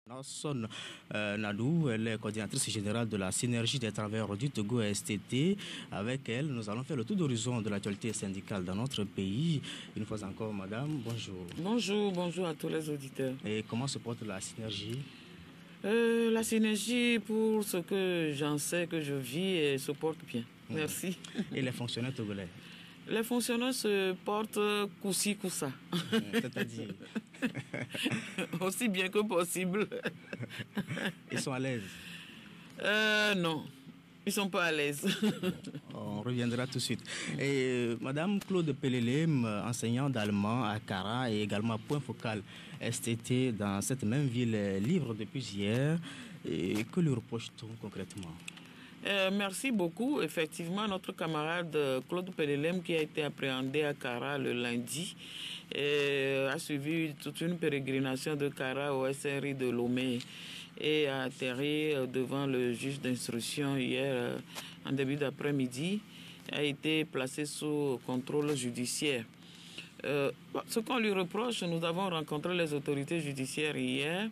Nasson Nadou, elle est coordinatrice générale de la synergie des travailleurs du Togo STT. Avec elle, nous allons faire le tour d'horizon de l'actualité syndicale dans notre pays. Une fois encore, madame, bonjour. Bonjour à tous les auditeurs. Et comment se porte la synergie? La synergie, pour ce que j'en sais, que je vis, se porte bien. Merci. Et les fonctionnaires togolais? Les fonctionnaires se portent coup-ci, coup-ça. C'est-à-dire? Aussi bien que possible. Ils sont à l'aise? Non, ils ne sont pas à l'aise. On reviendra tout de suite. Et madame Claude Pelelem, enseignante d'allemand à Kara et également point focal STT dans cette même ville, libre depuis hier. Et que lui reproche-t-on concrètement? Merci beaucoup. Effectivement, notre camarade Claude Pelelem, qui a été appréhendé à Kara le lundi, a suivi toute une pérégrination de Kara au SRI de Lomé et a atterri devant le juge d'instruction hier en début d'après-midi, a été placé sous contrôle judiciaire. Ce qu'on lui reproche, nous avons rencontré les autorités judiciaires hier.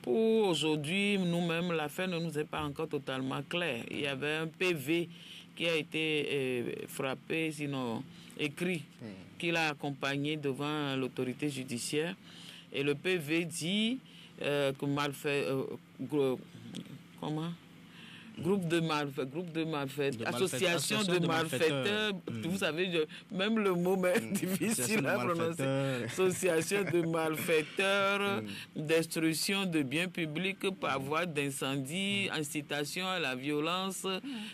Pour aujourd'hui, nous-mêmes, l'affaire ne nous est pas encore totalement claire. Il y avait un PV qui a été frappé, sinon écrit, qu'il a accompagné devant l'autorité judiciaire. Et le PV dit que groupe de malfaiteurs, association de malfaiteurs. Vous savez, même le mot est difficile à prononcer. Association de malfaiteurs, destruction de biens publics par voie d'incendie, incitation à la violence.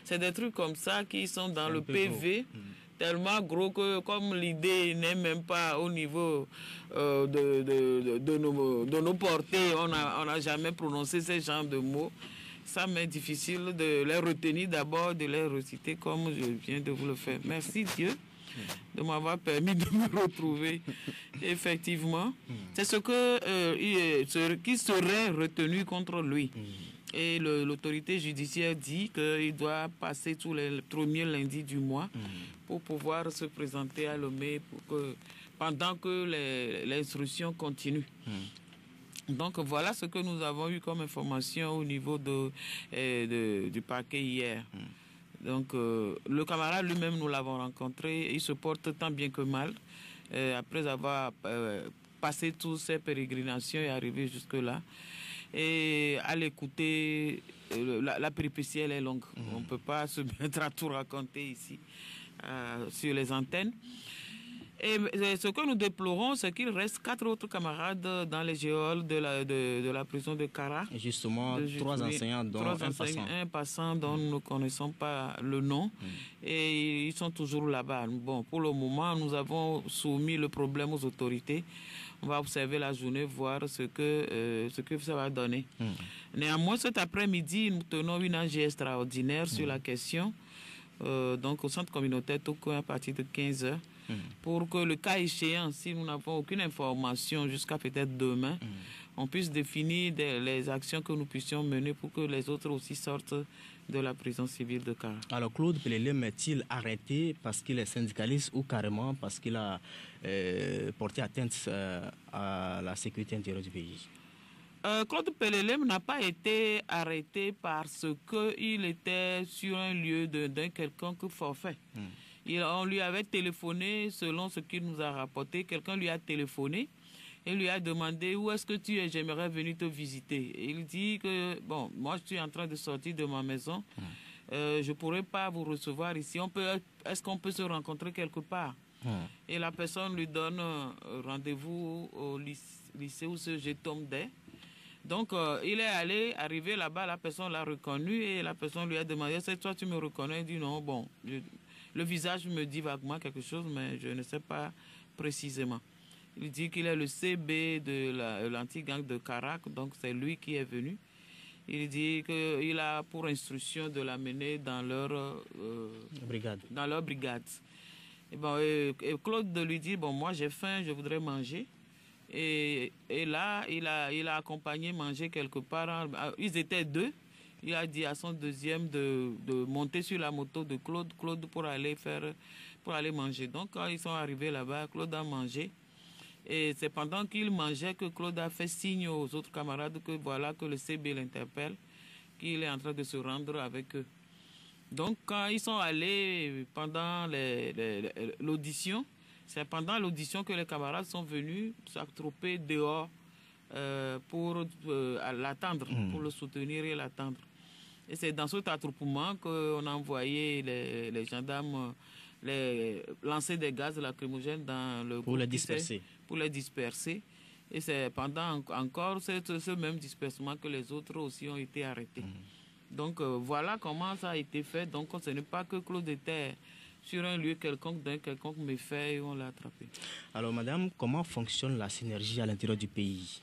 C'est des trucs comme ça qui sont dans le PV. Tellement gros que comme l'idée n'est même pas au niveau de nos portées, on n'a jamais prononcé ce genre de mots. Ça m'est difficile de les retenir d'abord, de les reciter comme je viens de vous le faire. Merci Dieu de m'avoir permis de me retrouver. Effectivement, c'est ce qui serait retenu contre lui. Et l'autorité judiciaire dit qu'il doit passer tous les premiers lundis du mois pour pouvoir se présenter à Lomé pendant que l'instruction continue. Donc voilà ce que nous avons eu comme information au niveau du parquet hier. Donc le camarade lui-même, nous l'avons rencontré, il se porte tant bien que mal. Après avoir passé toutes ces pérégrinations et arrivé jusque-là. Et à l'écouter, la péripétie elle est longue. On ne peut pas se mettre à tout raconter ici sur les antennes. Et ce que nous déplorons, c'est qu'il reste 4 autres camarades dans les geôles de la prison de Kara. Et justement, 3 enseignants, dont un passant dont nous ne connaissons pas le nom. Et ils sont toujours là-bas. Bon, pour le moment, nous avons soumis le problème aux autorités. On va observer la journée, voir ce que ça va donner. Néanmoins, cet après-midi, nous tenons une AG extraordinaire sur la question. Donc au centre communautaire Toko à partir de 15h. Pour que le cas échéant, si nous n'avons aucune information jusqu'à peut-être demain, on puisse définir les actions que nous puissions mener pour que les autres aussi sortent de la prison civile de Kara. Alors Claude Pelelem est-il arrêté parce qu'il est syndicaliste ou carrément parce qu'il a porté atteinte à la sécurité intérieure du pays? Claude Pelelem n'a pas été arrêté parce qu'il était sur un lieu d'un quelconque forfait. On lui avait téléphoné, selon ce qu'il nous a rapporté, quelqu'un lui a téléphoné et lui a demandé où est-ce que tu es, j'aimerais venir te visiter. Et il dit que, bon, moi je suis en train de sortir de ma maison, je ne pourrais pas vous recevoir ici, est-ce qu'on peut se rencontrer quelque part? Et la personne lui donne rendez-vous au lycée où je tombe dès. Donc, il est arrivé là-bas, la personne l'a reconnu et la personne lui a demandé, est-ce que toi tu me reconnais? Il dit non, bon, le visage me dit vaguement quelque chose, mais je ne sais pas précisément. Il dit qu'il est le CB de l'anti-gang de Kara, donc c'est lui qui est venu. Il dit qu'il a pour instruction de l'amener dans leur brigade. Et Claude lui dit, bon, moi j'ai faim, je voudrais manger. Et là, il a accompagné manger quelque part. Ils étaient 2. Il a dit à son deuxième de monter sur la moto de Claude pour aller manger. Donc quand ils sont arrivés là-bas, Claude a mangé. Et c'est pendant qu'il mangeait que Claude a fait signe aux autres camarades que voilà que le CB l'interpelle, qu'il est en train de se rendre avec eux. Donc quand ils sont allés pendant l'audition, c'est pendant l'audition que les camarades sont venus s'attrouper dehors pour l'attendre, pour le soutenir et l'attendre. Et c'est dans cet attroupement qu'on a envoyé les gendarmes lancer des gaz lacrymogènes dans le pour les disperser. Pour les disperser. Et c'est pendant encore ce même dispersement que les autres aussi ont été arrêtés. Donc voilà comment ça a été fait. Donc ce n'est pas que Claude était sur un lieu quelconque, d'un quelconque méfait et on l'a attrapé. Alors madame, comment fonctionne la synergie à l'intérieur du pays?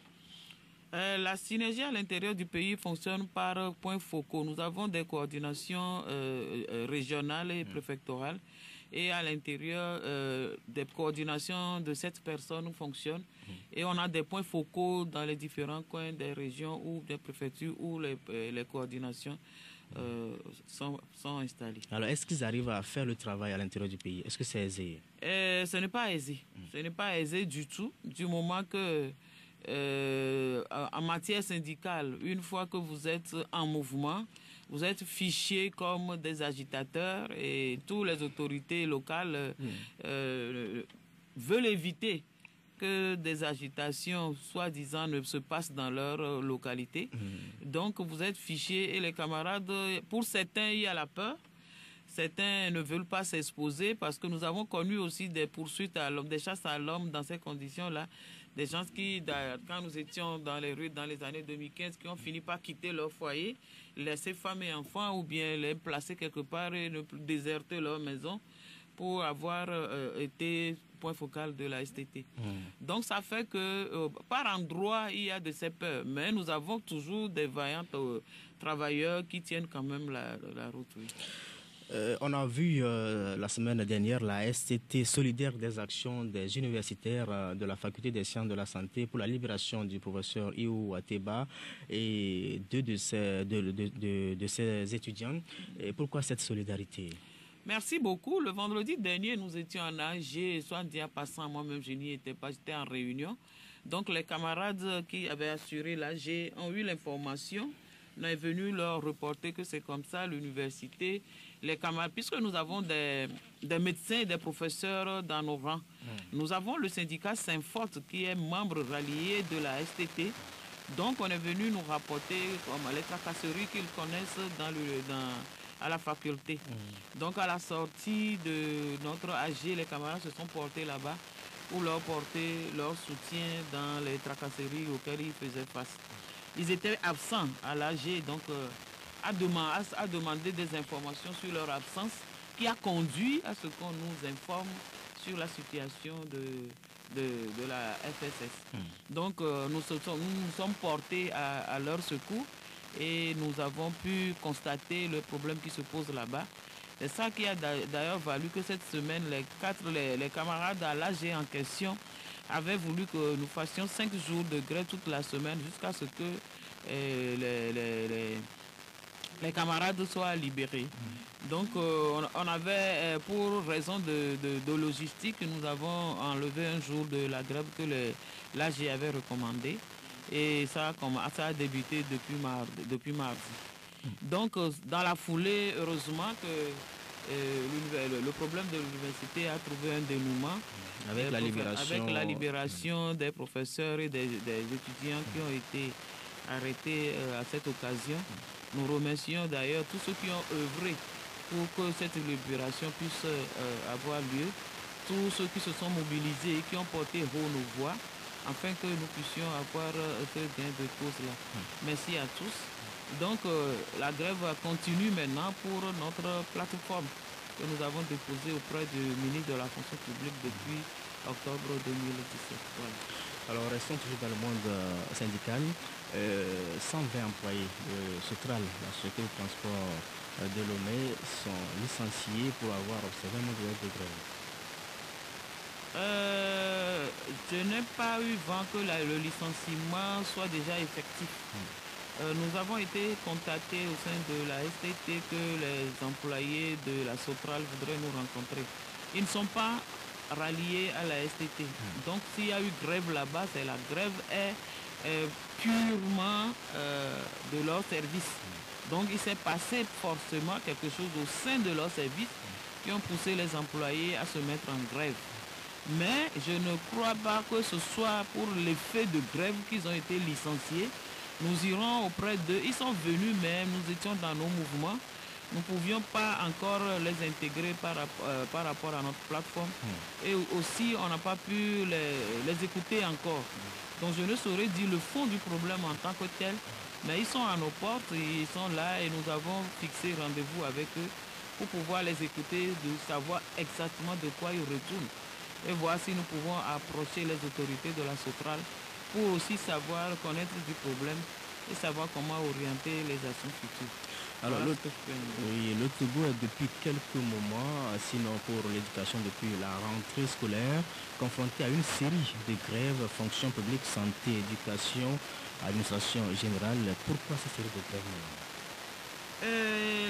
La synergie à l'intérieur du pays fonctionne par points focaux. Nous avons des coordinations régionales et préfectorales. Et à l'intérieur, des coordinations de 7 personnes fonctionnent. Et on a des points focaux dans les différents coins des régions ou des préfectures où les coordinations sont installées. Alors, est-ce qu'ils arrivent à faire le travail à l'intérieur du pays? Est-ce que c'est aisé? Ce n'est pas aisé. Ce n'est pas aisé du tout, du moment que, en matière syndicale, une fois que vous êtes en mouvement, vous êtes fichés comme des agitateurs et toutes les autorités locales veulent éviter que des agitations soi-disant ne se passent dans leur localité. Donc vous êtes fichés et les camarades, pour certains, il y a la peur. Certains ne veulent pas s'exposer parce que nous avons connu aussi des poursuites à l'homme, des chasses à l'homme dans ces conditions-là. Des gens qui, quand nous étions dans les rues dans les années 2015, qui ont fini par quitter leur foyer, laisser femmes et enfants ou bien les placer quelque part et ne plus déserter leur maison pour avoir été point focal de la STT. Donc ça fait que par endroit, il y a de ces peurs. Mais nous avons toujours des vaillants travailleurs qui tiennent quand même la route. Oui. On a vu la semaine dernière la STT solidaire des actions des universitaires de la faculté des sciences de la santé pour la libération du professeur Iou Ateba et deux de ses étudiants. Et pourquoi cette solidarité? Merci beaucoup. Le vendredi dernier, nous étions en AG, soit dit en passant, moi-même je n'y étais pas, j'étais en réunion. Donc les camarades qui avaient assuré l'AG ont eu l'information. On est venu leur reporter que c'est comme ça, l'université, les camarades, puisque nous avons des médecins et des professeurs dans nos rangs. Nous avons le syndicat Saint-Forte qui est membre rallié de la STT. Donc on est venu nous rapporter comme les tracasseries qu'ils connaissent à la faculté. Donc à la sortie de notre AG, les camarades se sont portés là-bas pour leur porter leur soutien dans les tracasseries auxquelles ils faisaient face. Ils étaient absents à l'AG, donc à demander des informations sur leur absence, qui a conduit à ce qu'on nous informe sur la situation de la FSS. Donc nous sommes portés à leur secours et nous avons pu constater le problème qui se pose là-bas. C'est ça qui a d'ailleurs valu que cette semaine, les camarades à l'AG en question avaient voulu que nous fassions 5 jours de grève toute la semaine jusqu'à ce que les camarades soient libérés. Donc on avait, pour raison de logistique, nous avons enlevé un jour de la grève que l'AG avait recommandé. Et ça a débuté depuis mardi. Donc dans la foulée, heureusement que le problème de l'université a trouvé un dénouement avec la libération des professeurs et des étudiants qui ont été arrêtés à cette occasion. Nous remercions d'ailleurs tous ceux qui ont œuvré pour que cette libération puisse avoir lieu, tous ceux qui se sont mobilisés et qui ont porté haut nos voix, afin que nous puissions avoir ce gain de cause-là. Merci à tous. Donc la grève continue maintenant pour notre plateforme que nous avons déposée auprès du ministre de la fonction publique depuis octobre 2017. Voilà. Alors restons toujours dans le monde syndical. 120 employés de Sotral, la société de transport de Lomé, sont licenciés pour avoir observé un modèle de grève. Je n'ai pas eu vent que le licenciement soit déjà effectif. Nous avons été contactés au sein de la STT que les employés de la Sotral voudraient nous rencontrer. Ils ne sont pas ralliés à la STT. Donc s'il y a eu grève là-bas, c'est la grève est purement de leur service. Donc il s'est passé forcément quelque chose au sein de leur service qui ont poussé les employés à se mettre en grève. Mais je ne crois pas que ce soit pour l'effet de grève qu'ils ont été licenciés. Nous irons auprès d'eux. Ils sont venus, mais nous étions dans nos mouvements. Nous ne pouvions pas encore les intégrer par rapport à notre plateforme. Et aussi, on n'a pas pu les écouter encore. Donc je ne saurais dire le fond du problème en tant que tel. Mais ils sont à nos portes, ils sont là et nous avons fixé rendez-vous avec eux pour pouvoir les écouter, de savoir exactement de quoi ils retournent. Et voir si nous pouvons approcher les autorités de la Sotral pour aussi savoir connaître du problème et savoir comment orienter les actions futures. Alors, le Togo est depuis quelques moments, sinon pour l'éducation depuis la rentrée scolaire, confronté à une série de grèves, fonction publique, santé, éducation, administration générale. Pourquoi cette série de grèves?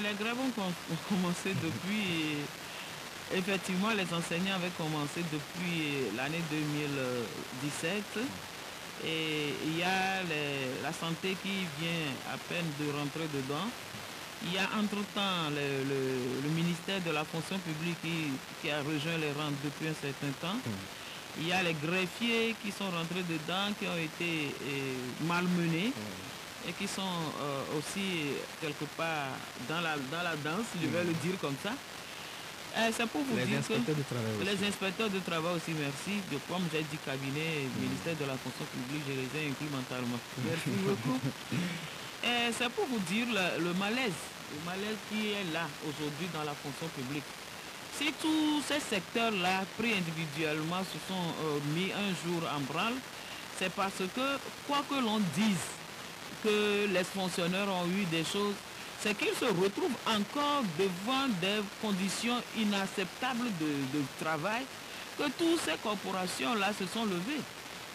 Les grèves ont commencé depuis... Effectivement, les enseignants avaient commencé depuis l'année 2017. Et il y a la santé qui vient à peine de rentrer dedans. Il y a entre-temps le ministère de la fonction publique qui a rejoint les rangs depuis un certain temps. Il y a les greffiers qui sont rentrés dedans, qui ont été malmenés et qui sont aussi quelque part dans la danse, je vais le dire comme ça. C'est pour vous dire que les inspecteurs de travail aussi, merci. Comme j'ai dit cabinet, ministère de la fonction publique, je les ai inclus mentalement. Merci beaucoup. C'est pour vous dire le malaise qui est là aujourd'hui dans la fonction publique. Si tous ces secteurs-là, pris individuellement, se sont mis un jour en branle, c'est parce que, quoi que l'on dise que les fonctionnaires ont eu des choses, c'est qu'ils se retrouvent encore devant des conditions inacceptables de travail, que toutes ces corporations-là se sont levées.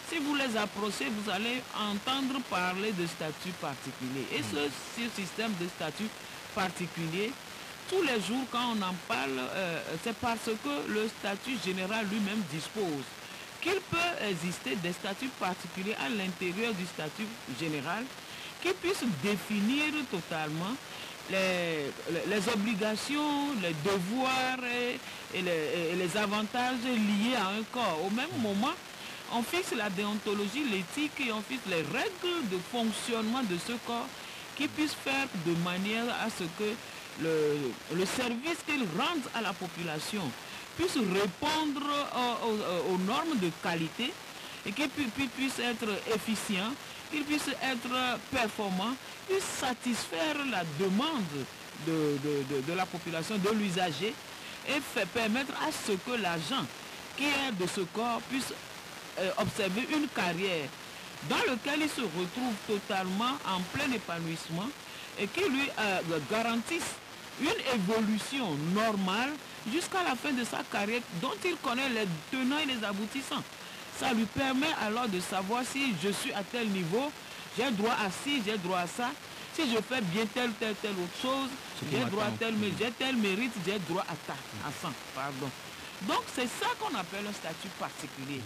Si vous les approchez, vous allez entendre parler de statut particulier. Et ce système de statut particulier, tous les jours quand on en parle, c'est parce que le statut général lui-même dispose qu'il peut exister des statuts particuliers à l'intérieur du statut général qui puissent définir totalement les obligations, les devoirs et les avantages liés à un corps. Au même moment, on fixe la déontologie, l'éthique et on fixe les règles de fonctionnement de ce corps qui puissent faire de manière à ce que le service qu'il rende à la population puisse répondre aux normes de qualité et qu'il puisse être efficient, qu'il puisse être performant, puisse satisfaire la demande de la population, de l'usager et permettre à ce que l'agent qui est de ce corps puisse observer une carrière dans laquelle il se retrouve totalement en plein épanouissement et qui lui garantisse une évolution normale jusqu'à la fin de sa carrière dont il connaît les tenants et les aboutissants. Ça lui permet alors de savoir si je suis à tel niveau, j'ai droit à ci, j'ai droit à ça. Si je fais bien telle autre chose, j'ai droit à tel mérite, j'ai droit à 100. Pardon. Donc c'est ça qu'on appelle un statut particulier.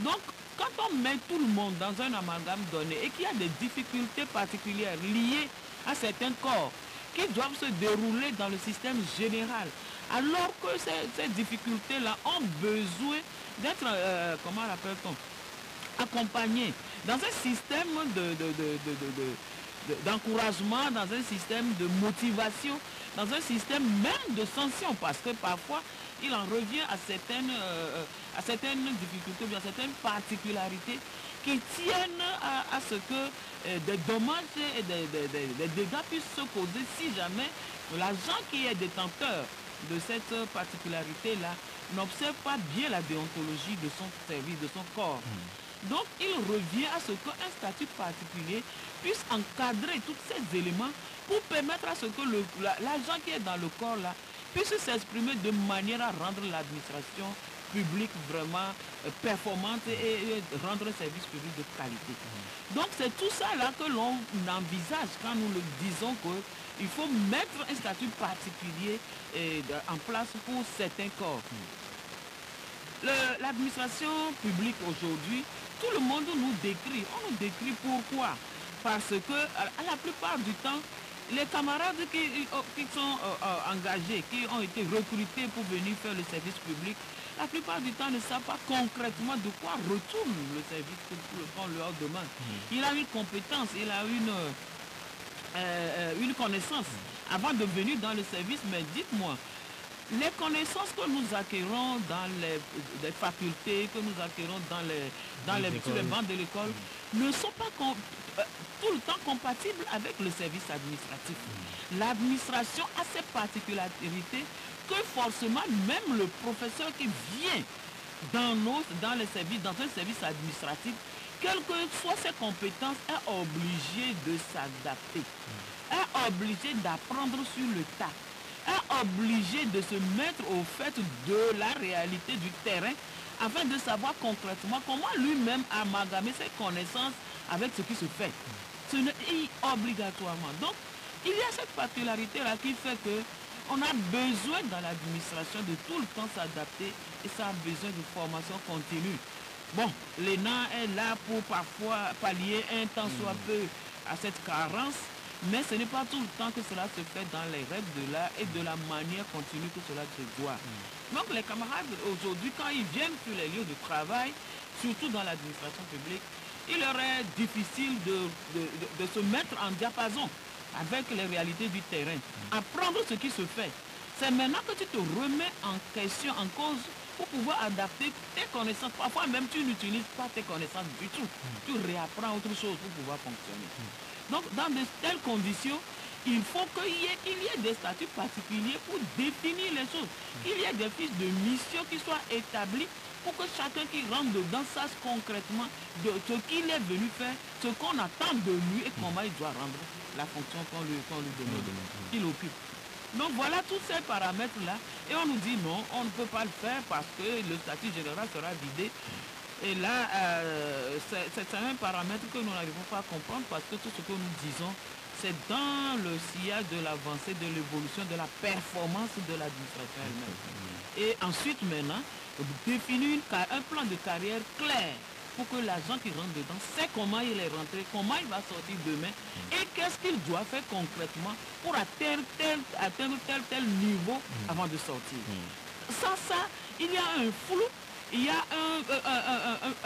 Donc quand on met tout le monde dans un amalgame donné et qu'il y a des difficultés particulières liées à certains corps qui doivent se dérouler dans le système général, alors que ces difficultés-là ont besoin d'être, comment l'appelle-t-on, accompagnées dans un système d'encouragement, dans un système de motivation, dans un système même de sanction, parce que parfois il en revient à certaines difficultés, à certaines particularités qui tiennent à ce que des dommages et des dégâts puissent se causer si jamais l'agent qui est détenteur de cette particularité-là n'observe pas bien la déontologie de son service, de son corps. Donc il revient à ce qu'un statut particulier puisse encadrer tous ces éléments pour permettre à ce que l'agent qui est dans le corps-là puisse s'exprimer de manière à rendre l'administration publique vraiment performante et rendre un service public de qualité. Donc c'est tout ça là que l'on envisage quand nous le disons qu'il faut mettre un statut particulier en place pour certains corps. l'administration publique aujourd'hui, tout le monde nous décrit. On nous décrit pourquoi? Parce que à la plupart du temps, les camarades qui sont engagés, qui ont été recrutés pour venir faire le service public, la plupart du temps ne savent pas concrètement de quoi retourne le service qu'on leur demande. Il a une compétence, il a une connaissance avant de venir dans le service, mais dites-moi, les connaissances que nous acquérons dans les facultés, que nous acquérons sur les bancs de l'école, ne sont pas tout le temps compatibles avec le service administratif. L'administration a ses particularités que forcément même le professeur qui vient dans un service administratif, quelles que soient ses compétences, est obligé de s'adapter, est obligé d'apprendre sur le tas, est obligé de se mettre au fait de la réalité du terrain afin de savoir concrètement comment lui-même amalgamer ses connaissances avec ce qui se fait. Ce n'est obligatoirement. Donc, il y a cette particularité-là qui fait que on a besoin dans l'administration de tout le temps s'adapter et ça a besoin de formation continue. Bon, l'ENA est là pour parfois pallier un temps soit peu à cette carence, mais ce n'est pas tout le temps que cela se fait dans les règles de l'art et de la manière continue que cela se doit. Donc les camarades aujourd'hui, quand ils viennent sur les lieux de travail, surtout dans l'administration publique, il leur est difficile de se mettre en diapason avec les réalités du terrain, apprendre ce qui se fait. C'est maintenant que tu te remets en question, en cause, pour pouvoir adapter tes connaissances. Parfois même tu n'utilises pas tes connaissances du tout. Tu réapprends autre chose pour pouvoir fonctionner. Donc dans de telles conditions, il faut qu'il y ait des statuts particuliers pour définir les choses. Qu'il y ait des fiches de mission qui soient établies pour que chacun qui rentre dedans sache concrètement de ce qu'il est venu faire, ce qu'on attend de lui et comment il doit rendre la fonction qu'on lui demande, qu'il occupe. Donc voilà tous ces paramètres-là. Et on nous dit non, on ne peut pas le faire parce que le statut général sera vidé. Et là, c'est un paramètre que nous n'arrivons pas à comprendre parce que tout ce que nous disons, c'est dans le sillage de l'avancée, de l'évolution, de la performance de l'administration elle-même. Et ensuite maintenant, définir un plan de carrière clair pour que l'agent qui rentre dedans sait comment il est rentré, comment il va sortir demain et qu'est-ce qu'il doit faire concrètement pour atteindre tel niveau avant de sortir. Sans ça, il y a un flou, il y a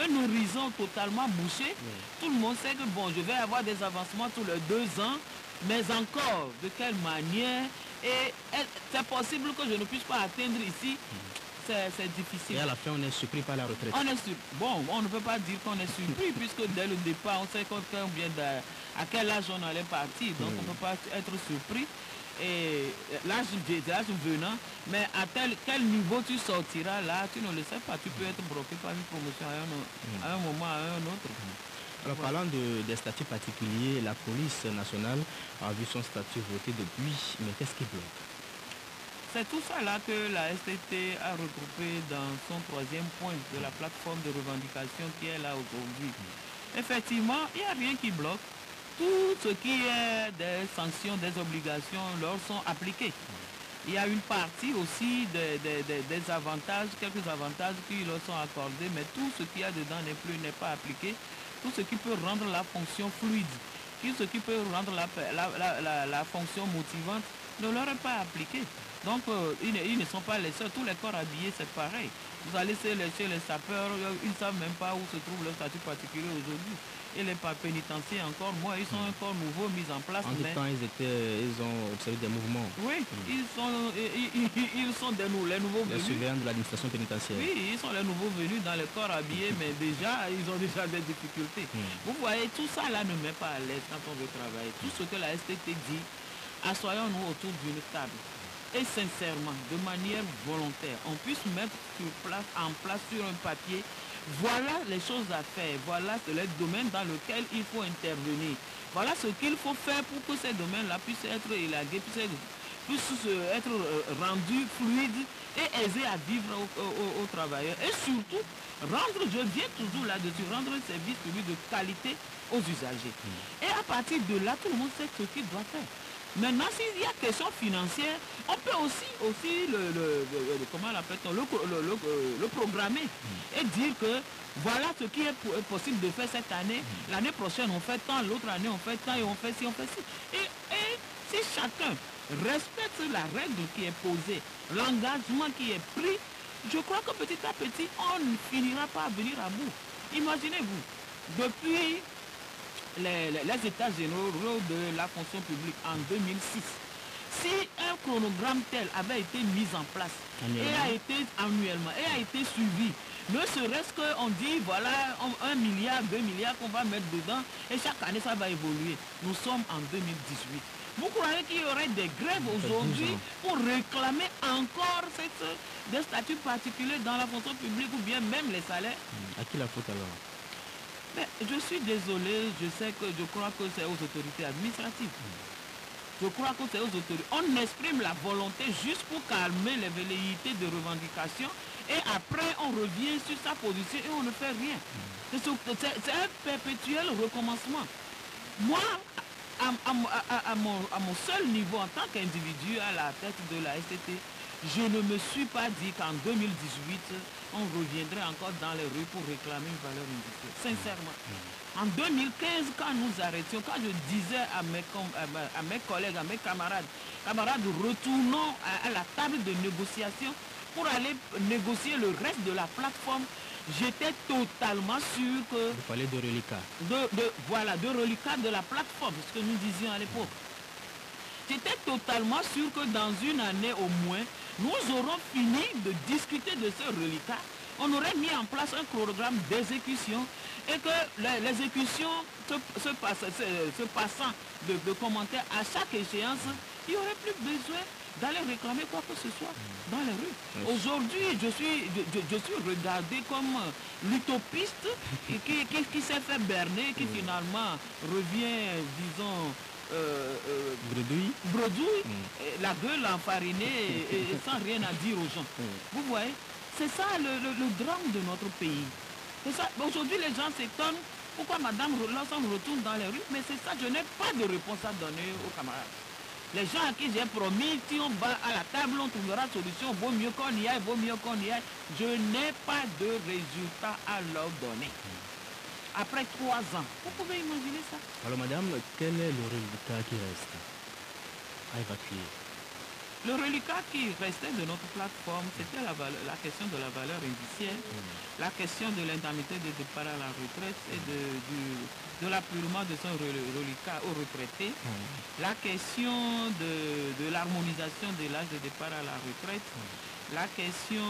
un horizon totalement bouché. Tout le monde sait que bon, je vais avoir des avancements tous les 2 ans, mais encore de quelle manière, et c'est possible que je ne puisse pas atteindre ici. C'est difficile. Et à la fin, on est surpris par la retraite. Bon, on ne peut pas dire qu'on est surpris puisque dès le départ, on sait à quel âge on allait partir. Donc, on ne peut pas être surpris. Et l'âge venant, mais à quel niveau tu sortiras là, tu ne le sais pas. Tu peux être bloqué par une promotion à un moment, à un autre. Alors, parlant des statuts particuliers, la police nationale a vu son statut voté depuis, mais qu'est-ce qui bloque? C'est tout ça là que la STT a regroupé dans son 3e point de la plateforme de revendication qui est là aujourd'hui. Effectivement, il n'y a rien qui bloque. Tout ce qui est des sanctions, des obligations leur sont appliquées. Il y a une partie aussi des avantages, quelques avantages qui leur sont accordés, mais tout ce qu'il y a dedans n'est pas appliqué. Tout ce qui peut rendre la fonction fluide, tout ce qui peut rendre la fonction motivante ne leur est pas appliqué. Donc, ils ne sont pas les seuls. Tous les corps habillés, c'est pareil. Vous allez chez les sapeurs, ils ne savent même pas où se trouve leur statut particulier aujourd'hui. Et les pénitenciers encore moins, ils sont encore nouveaux mis en place. En tout temps, ils ont observé des mouvements. Oui, ils sont les nouveaux venus. Les surveillants de l'administration pénitentiaire. Oui, ils sont les nouveaux venus dans les corps habillés, mais déjà, ils ont déjà des difficultés. Vous voyez, tout ça là ne met pas à l'aise quand on veut travailler. Tout ce que la STT dit, assoyons-nous autour d'une table. Et sincèrement, de manière volontaire, on puisse mettre en place sur un papier, voilà les choses à faire, voilà les domaines dans lesquels il faut intervenir. Voilà ce qu'il faut faire pour que ces domaines-là puissent être élagués, puissent être rendus fluides et aisés à vivre aux travailleurs. Et surtout, je viens toujours là-dessus, rendre un service public de qualité aux usagers. Et à partir de là, tout le monde sait ce qu'il doit faire. Maintenant, s'il y a question financière, on peut aussi comment l'appelle-t-on, le programmer et dire que voilà ce qui est possible de faire cette année. L'année prochaine, on fait tant, l'autre année, on fait tant, et on fait ci, on fait ci. Et si chacun respecte la règle qui est posée, l'engagement qui est pris, je crois que petit à petit, on ne finira pas à venir à bout. Imaginez-vous, depuis les états généraux de la fonction publique en 2006, si un chronogramme tel avait été mis en place et a été annuellement et a été suivi, ne serait-ce qu'on dit voilà 1 milliard, 2 milliards qu'on va mettre dedans et chaque année ça va évoluer. Nous sommes en 2018. Vous croyez qu'il y aurait des grèves aujourd'hui pour réclamer encore des statuts particuliers dans la fonction publique ou bien même les salaires? À qui la faute alors? Mais je suis désolé, je crois que c'est aux autorités administratives. Je crois que c'est aux autorités. On exprime la volonté juste pour calmer les velléités de revendication et après on revient sur sa position et on ne fait rien. C'est un perpétuel recommencement. Moi, à mon seul niveau en tant qu'individu à la tête de la STT, je ne me suis pas dit qu'en 2018, on reviendrait encore dans les rues pour réclamer une valeur individuelle. Sincèrement. En 2015, quand nous arrêtions, quand je disais à mes collègues, à mes camarades, retournons à la table de négociation pour aller négocier le reste de la plateforme, j'étais totalement sûr que... Vous parlez de reliquat. Voilà, de reliquat de la plateforme, ce que nous disions à l'époque. J'étais totalement sûr que dans une année au moins, nous aurons fini de discuter de ce reliquat. On aurait mis en place un programme d'exécution et que l'exécution se passant de commentaires à chaque échéance, il n'y aurait plus besoin d'aller réclamer quoi que ce soit dans les rues. Oui. Aujourd'hui, je suis regardé comme l'utopiste qui s'est fait berner, qui finalement revient, disons, bredouille, la gueule enfarinée et sans rien à dire aux gens. Vous voyez, c'est ça le drame de notre pays. Aujourd'hui, les gens s'étonnent pourquoi madame, lorsqu'on retourne dans les rues, mais c'est ça, je n'ai pas de réponse à donner aux camarades. Les gens à qui j'ai promis, si on va à la table, on trouvera solution, vaut mieux qu'on y aille, vaut mieux qu'on y aille. Je n'ai pas de résultat à leur donner. Après 3 ans, vous pouvez imaginer ça? Alors madame, quel est le reliquat qui reste à évacuer? Le reliquat qui restait de notre plateforme, c'était la question de la valeur indiciaire, la question de l'indemnité de départ à la retraite et de l'appurement de son reliquat aux retraités, la question de l'harmonisation de l'âge de départ à la retraite, la question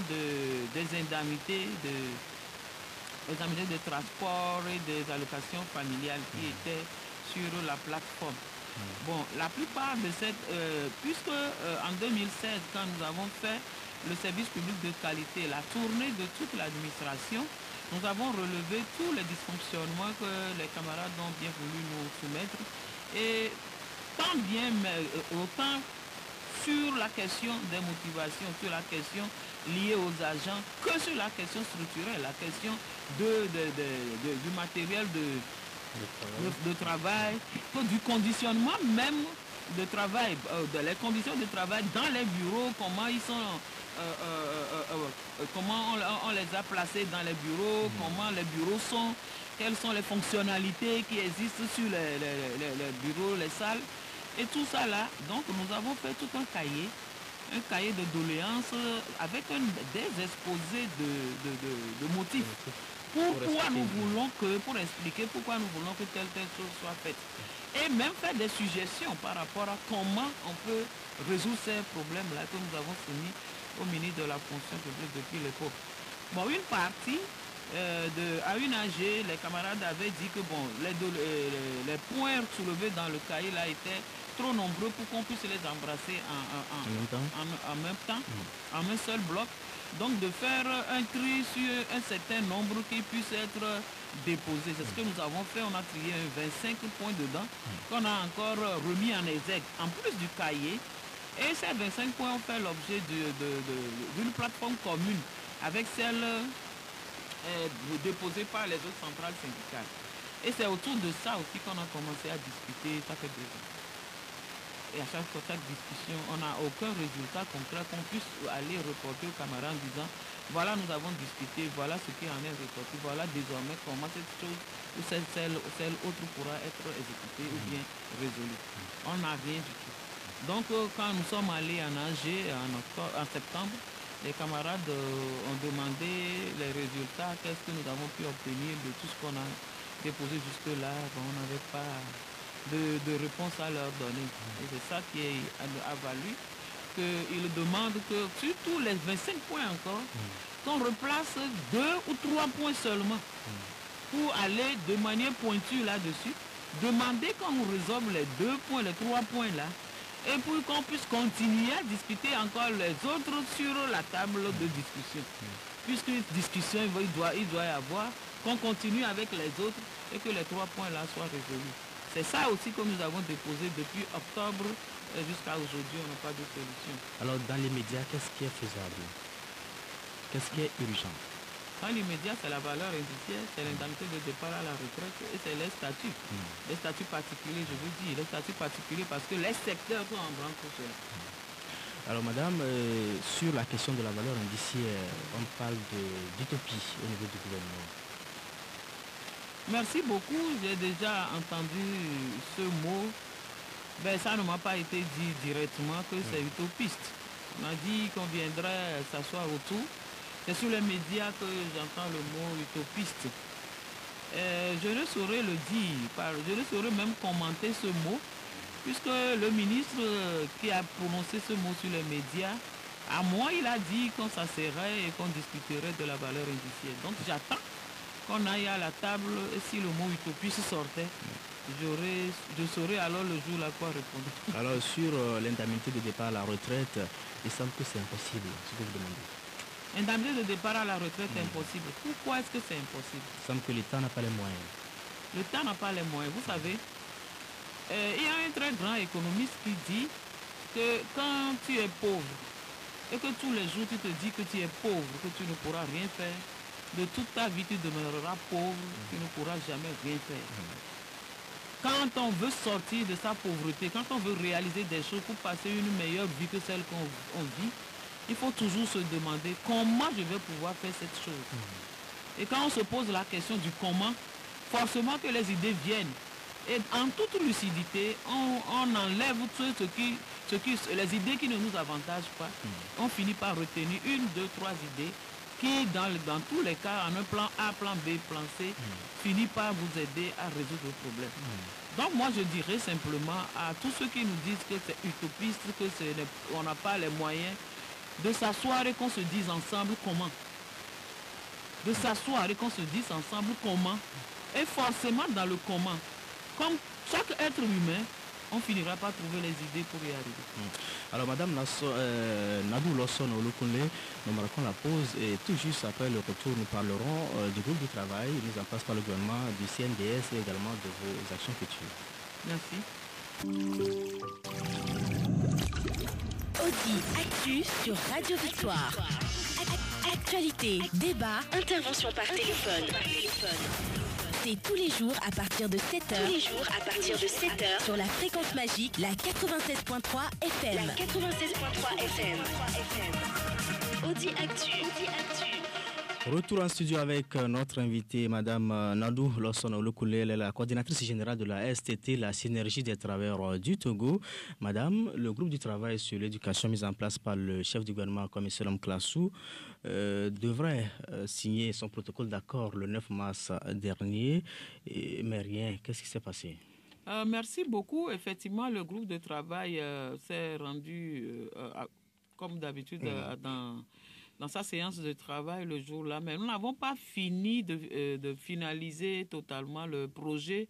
des indemnités de transport et des allocations familiales qui étaient sur la plateforme. Bon, la plupart de puisque en 2016, quand nous avons fait le service public de qualité, la tournée de toute l'administration, nous avons relevé tous les dysfonctionnements que les camarades ont bien voulu nous soumettre. Et tant bien, autant sur la question des motivations, sur la question liée aux agents, que sur la question structurelle, la question du matériel de travail, du conditionnement même de travail, les conditions de travail dans les bureaux, comment ils sont, comment on les a placés dans les bureaux, comment les bureaux sont, quelles sont les fonctionnalités qui existent sur les bureaux, les salles, et tout ça là. Donc nous avons fait tout un cahier de doléances avec des exposés de motifs. Pour expliquer pourquoi nous voulons que telle chose soit faite. Et même faire des suggestions par rapport à comment on peut résoudre ces problèmes-là que nous avons soumis au ministre de la fonction publique depuis l'époque. Bon, une partie, à une AG, les camarades avaient dit que bon, les points soulevés dans le cahier là étaient trop nombreux pour qu'on puisse les embrasser en même temps, en un seul bloc. Donc de faire un tri sur un certain nombre qui puisse être déposé. C'est ce que nous avons fait. On a trié 25 points dedans qu'on a encore remis en exergue, en plus du cahier. Et ces 25 points ont fait l'objet d'une plateforme commune avec celle déposée par les autres centrales syndicales. Et c'est autour de ça aussi qu'on a commencé à discuter. Ça fait 2 ans. Et à chaque discussion, on n'a aucun résultat concret qu'on puisse aller reporter aux camarades en disant voilà, nous avons discuté, voilà ce qui en est ressorti, voilà désormais comment cette chose ou celle autre pourra être exécutée ou bien résolue. On n'a rien du tout. Donc, quand nous sommes allés en AG en septembre, les camarades ont demandé les résultats, qu'est-ce que nous avons pu obtenir de tout ce qu'on a déposé jusque-là. On n'avait pas de réponse à leur donner. Et c'est ça qui a valu qu'ils demandent que sur tous les 25 points encore, qu'on replace 2 ou 3 points seulement pour aller de manière pointue là-dessus, demander qu'on nous résolve les 2 points, les 3 points là, et pour qu'on puisse continuer à discuter encore les autres sur la table de discussion. Puisque discussion, il doit y avoir, qu'on continue avec les autres et que les 3 points là soient résolus. C'est ça aussi que nous avons déposé depuis octobre jusqu'à aujourd'hui, on n'a pas de solution. Alors, dans les médias, qu'est-ce qui est faisable? Qu'est-ce qui est urgent? Dans l'immédiat, c'est la valeur indiciaire, c'est l'indemnité de départ à la retraite et c'est les statuts. Les statuts particuliers, je veux dire, les statuts particuliers parce que les secteurs sont en branche pour cela. Alors, madame, sur la question de la valeur indiciaire, on parle d'utopie au niveau du gouvernement. Merci beaucoup, j'ai déjà entendu ce mot. Ben, ça ne m'a pas été dit directement que c'est utopiste. On a dit qu'on viendrait s'asseoir autour. C'est sur les médias que j'entends le mot utopiste. Je ne saurais le dire, je ne saurais même commenter ce mot, puisque le ministre qui a prononcé ce mot sur les médias, à moi, il a dit qu'on s'asserait et qu'on discuterait de la valeur indiciaire. Donc j'attends qu'on aille à la table et si le mot utopiste sortait, je saurais alors le jour là quoi répondre. Alors sur l'indemnité de départ à la retraite, il semble que c'est impossible, ce que vous demandez. Indemnité de départ à la retraite est impossible. Pourquoi est-ce que c'est impossible? Il semble que l'État n'a pas les moyens. L'État n'a pas les moyens. Vous savez, il y a un très grand économiste qui dit que quand tu es pauvre et que tous les jours tu te dis que tu es pauvre, que tu ne pourras rien faire, de toute ta vie tu demeureras pauvre, tu ne pourras jamais rien faire. Quand on veut sortir de sa pauvreté, quand on veut réaliser des choses pour passer une meilleure vie que celle qu'on vit, il faut toujours se demander comment je vais pouvoir faire cette chose. Et quand on se pose la question du comment, forcément que les idées viennent. Et en toute lucidité, on enlève les idées qui ne nous avantagent pas. On finit par retenir 1, 2, 3 idées qui, dans tous les cas, en un plan A, plan B, plan C, finit par vous aider à résoudre le problème. Donc moi, je dirais simplement à tous ceux qui nous disent que c'est utopiste, qu'on n'a pas les moyens, de s'asseoir et qu'on se dise ensemble comment. De s'asseoir et qu'on se dise ensemble comment. Et forcément dans le comment. Comme chaque être humain, on finira par trouver les idées pour y arriver. Alors Madame Nadou Lawson Olukunle, nous marquons la pause et tout juste après le retour, nous parlerons du groupe de travail mis en place par le gouvernement, du CNDS et également de vos actions futures. Merci. Audi Actu sur Radio Victoire. Actualité, débat, intervention par téléphone. C'est tous les jours à partir de 7h. Sur la fréquence magique, la 87.3 FM. Audi Actu. Retour en studio avec notre invitée, Madame Nadou Lawson Olukunle, elle est la coordinatrice générale de la STT, la Synergie des travailleurs du Togo. Madame, le groupe du travail sur l'éducation mis en place par le chef du gouvernement, commissaire Classou, devrait signer son protocole d'accord le 9 mars dernier, mais rien. Qu'est-ce qui s'est passé? Merci beaucoup. Effectivement, le groupe de travail s'est rendu, comme d'habitude, dans sa séance de travail le jour-là, mais nous n'avons pas fini de finaliser totalement le projet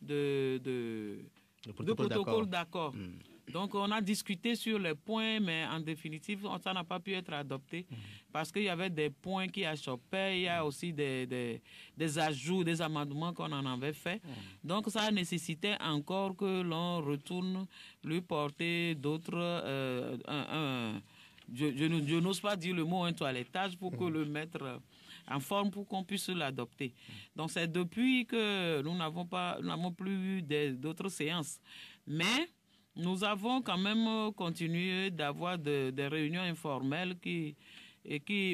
de protocole d'accord. Donc on a discuté sur les points, mais en définitive, ça n'a pas pu être adopté parce qu'il y avait des points qui achoppaient, il y a aussi des ajouts, des amendements qu'on en avait fait. Donc ça nécessitait encore que l'on retourne lui porter d'autres... Je n'ose pas dire le mot un toilettage pour que le mettre en forme pour qu'on puisse l'adopter. Donc c'est depuis que nous n'avons plus eu d'autres séances. Mais Nous avons quand même continué d'avoir des réunions informelles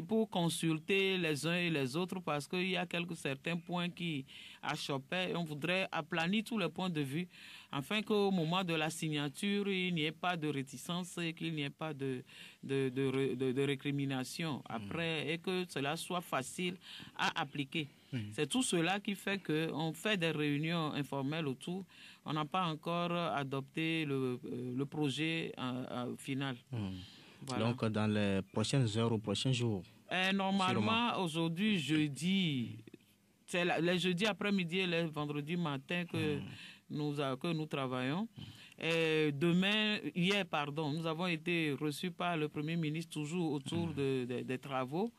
pour consulter les uns et les autres parce qu'il y a certains points qui achoppaient. On voudrait aplanir tous les points de vue afin qu'au moment de la signature, il n'y ait pas de réticence et qu'il n'y ait pas de récrimination après et que cela soit facile à appliquer. C'est tout cela qui fait qu'on fait des réunions informelles autour. On n'a pas encore adopté le projet final. Voilà. Donc, dans les prochaines heures ou prochains jours? Normalement, aujourd'hui, jeudi, c'est les jeudis après-midi et les vendredis matin que nous travaillons. Et hier, nous avons été reçus par le Premier ministre toujours autour des travaux.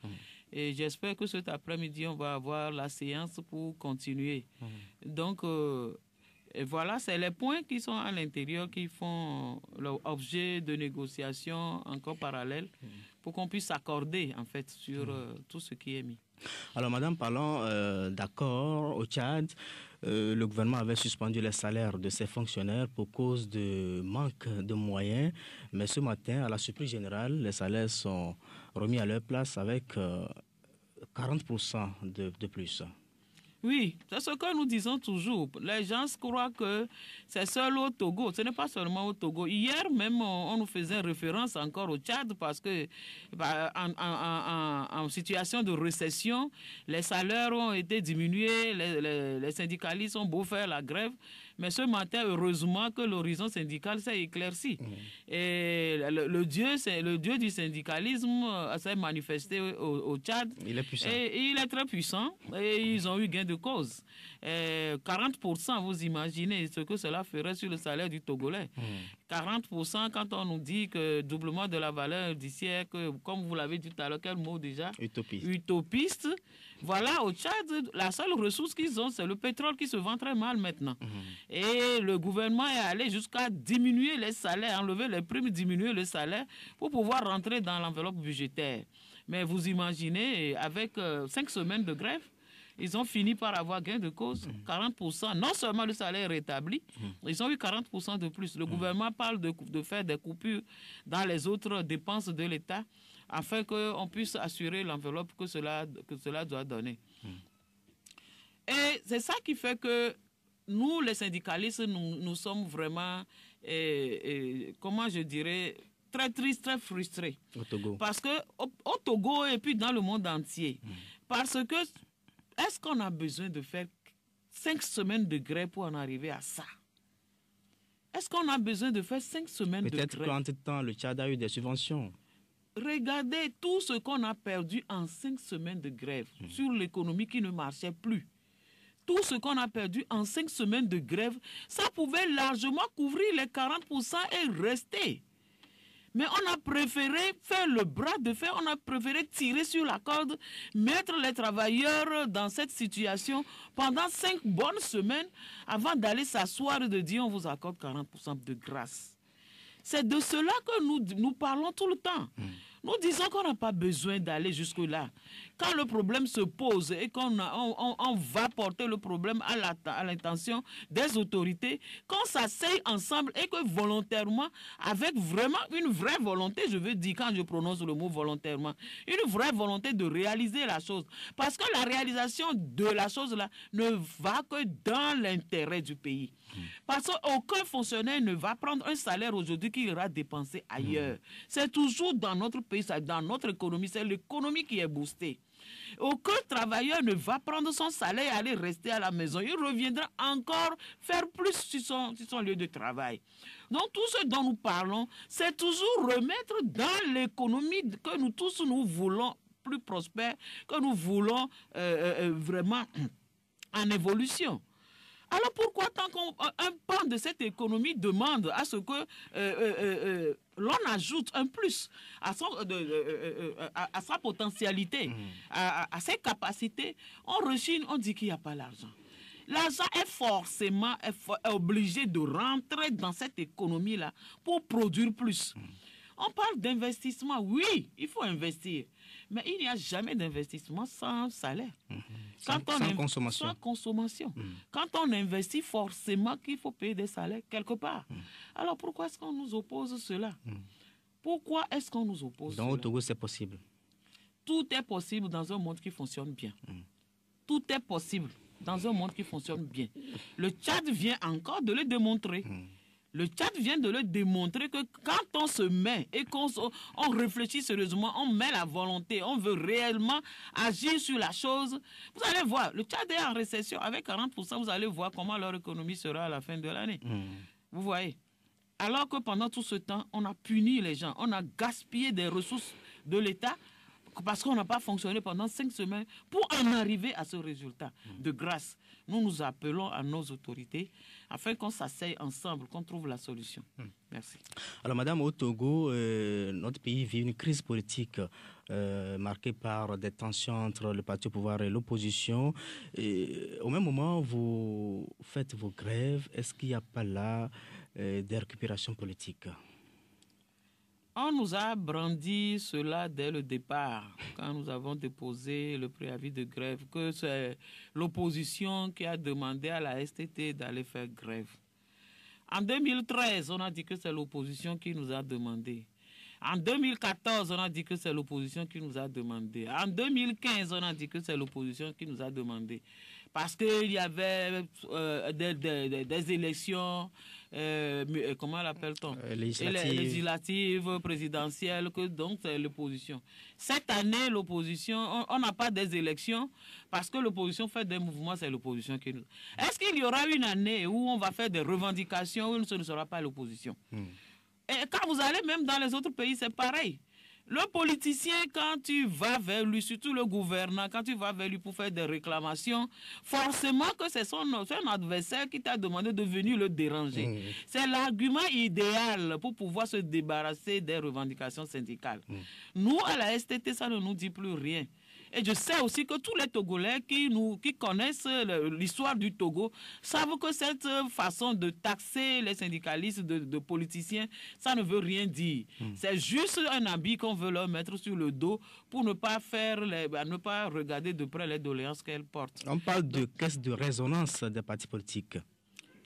Et j'espère que cet après-midi, on va avoir la séance pour continuer. Donc, et voilà, c'est les points qui sont à l'intérieur qui font l'objet de négociations encore parallèles pour qu'on puisse s'accorder en fait sur tout ce qui est mis. Alors madame, parlons d'accord. Au Tchad, le gouvernement avait suspendu les salaires de ses fonctionnaires pour cause de manque de moyens. Mais ce matin, à la surprise générale, les salaires sont remis à leur place avec 40% de plus. Oui, c'est ce que nous disons toujours. Les gens croient que c'est seul au Togo. Ce n'est pas seulement au Togo. Hier même, on nous faisait référence encore au Tchad parce que en situation de récession, les salaires ont été diminués, les syndicalistes ont beau faire la grève. Mais ce matin, heureusement que l'horizon syndical s'est éclairci. Et le dieu du syndicalisme s'est manifesté au Tchad. Il est puissant. Et il est très puissant. Et ils ont eu gain de cause. 40%, vous imaginez ce que cela ferait sur le salaire du Togolais. 40%, quand on nous dit que doublement de la valeur du siècle, comme vous l'avez dit tout à l'heure, quel mot déjà? Utopiste. Voilà, au Tchad, la seule ressource qu'ils ont, c'est le pétrole qui se vend très mal maintenant. Et le gouvernement est allé jusqu'à diminuer les salaires, enlever les primes, diminuer le salaire pour pouvoir rentrer dans l'enveloppe budgétaire. Mais vous imaginez, avec 5 semaines de grève, ils ont fini par avoir gain de cause, 40%. Non seulement le salaire est rétabli, ils ont eu 40% de plus. Le gouvernement parle de faire des coupures dans les autres dépenses de l'État afin qu'on puisse assurer l'enveloppe que cela doit donner. Et c'est ça qui fait que nous, les syndicalistes, nous sommes vraiment, comment je dirais, très tristes, très frustrés. Au Togo. Parce que au Togo et puis dans le monde entier. Parce que est-ce qu'on a besoin de faire 5 semaines de grève pour en arriver à ça? Est-ce qu'on a besoin de faire 5 semaines de grève? Peut-être qu'entre-temps, le Tchad a eu des subventions. Regardez tout ce qu'on a perdu en 5 semaines de grève sur l'économie qui ne marchait plus. Tout ce qu'on a perdu en 5 semaines de grève, ça pouvait largement couvrir les 40% et rester. Mais on a préféré faire le bras de fer, on a préféré tirer sur la corde, mettre les travailleurs dans cette situation pendant 5 bonnes semaines avant d'aller s'asseoir et de dire on vous accorde 40% de grâce. C'est de cela que nous parlons tout le temps. Nous disons qu'on n'a pas besoin d'aller jusque-là. Quand le problème se pose et qu'on va porter le problème à l'intention des autorités, qu'on s'asseye ensemble et que volontairement, avec vraiment une vraie volonté, je veux dire quand je prononce le mot volontairement, une vraie volonté de réaliser la chose. Parce que la réalisation de la chose-là ne va que dans l'intérêt du pays. Parce qu'aucun fonctionnaire ne va prendre un salaire aujourd'hui qu'il ira dépenser ailleurs. C'est toujours dans notre pays, dans notre économie, c'est l'économie qui est boostée. Aucun travailleur ne va prendre son salaire et aller rester à la maison. Il reviendra encore faire plus sur son lieu de travail. Donc tout ce dont nous parlons, c'est toujours remettre dans l'économie que nous tous nous voulons plus prospère, que nous voulons vraiment en évolution. Alors pourquoi tant qu'un pan de cette économie demande à ce que l'on ajoute un plus à sa potentialité, à ses capacités, on rechigne, on dit qu'il n'y a pas l'argent. L'argent est forcément obligé de rentrer dans cette économie-là pour produire plus. On parle d'investissement, oui, il faut investir. Mais il n'y a jamais d'investissement sans salaire. Sans consommation. Sans consommation. Quand on investit, forcément qu'il faut payer des salaires quelque part. Alors pourquoi est-ce qu'on nous oppose cela? Pourquoi est-ce qu'on nous oppose cela? Dans le Togo, c'est possible. Tout est possible dans un monde qui fonctionne bien. Tout est possible dans un monde qui fonctionne bien. Le Tchad vient encore de le démontrer. Le Tchad vient de le démontrer que quand on se met et qu'on réfléchit sérieusement, on met la volonté, on veut réellement agir sur la chose, vous allez voir, le Tchad est en récession. Avec 40%, vous allez voir comment leur économie sera à la fin de l'année. Vous voyez? Alors que pendant tout ce temps, on a puni les gens, on a gaspillé des ressources de l'État parce qu'on n'a pas fonctionné pendant 5 semaines pour en arriver à ce résultat. De grâce, nous appelons à nos autorités afin qu'on s'asseye ensemble, qu'on trouve la solution. Merci. Alors, madame, au Togo, notre pays vit une crise politique marquée par des tensions entre le parti au pouvoir et l'opposition. Au même moment, vous faites vos grèves. Est-ce qu'il n'y a pas là des récupérations politiques? On nous a brandi cela dès le départ, quand nous avons déposé le préavis de grève, que c'est l'opposition qui a demandé à la STT d'aller faire grève. En 2013, on a dit que c'est l'opposition qui nous a demandé. En 2014, on a dit que c'est l'opposition qui nous a demandé. En 2015, on a dit que c'est l'opposition qui nous a demandé. Parce qu'il y avait des élections, comment l'appelle-t-on? Législatives, présidentielles, que donc c'est l'opposition. Cette année, l'opposition, on n'a pas des élections parce que l'opposition fait des mouvements, c'est l'opposition qui nous... Est-ce qu'il y aura une année où on va faire des revendications où ce ne sera pas l'opposition? Et quand vous allez même dans les autres pays, c'est pareil. Le politicien, quand tu vas vers lui, surtout le gouvernant, quand tu vas vers lui pour faire des réclamations, forcément que c'est son adversaire qui t'a demandé de venir le déranger. C'est l'argument idéal pour pouvoir se débarrasser des revendications syndicales. Nous, à la STT, ça ne nous dit plus rien. Et je sais aussi que tous les Togolais qui connaissent l'histoire du Togo savent que cette façon de taxer les syndicalistes de politiciens, ça ne veut rien dire. C'est juste un habit qu'on veut leur mettre sur le dos pour ne pas regarder de près les doléances qu'elles portent. On parle de caisse de résonance des partis politiques.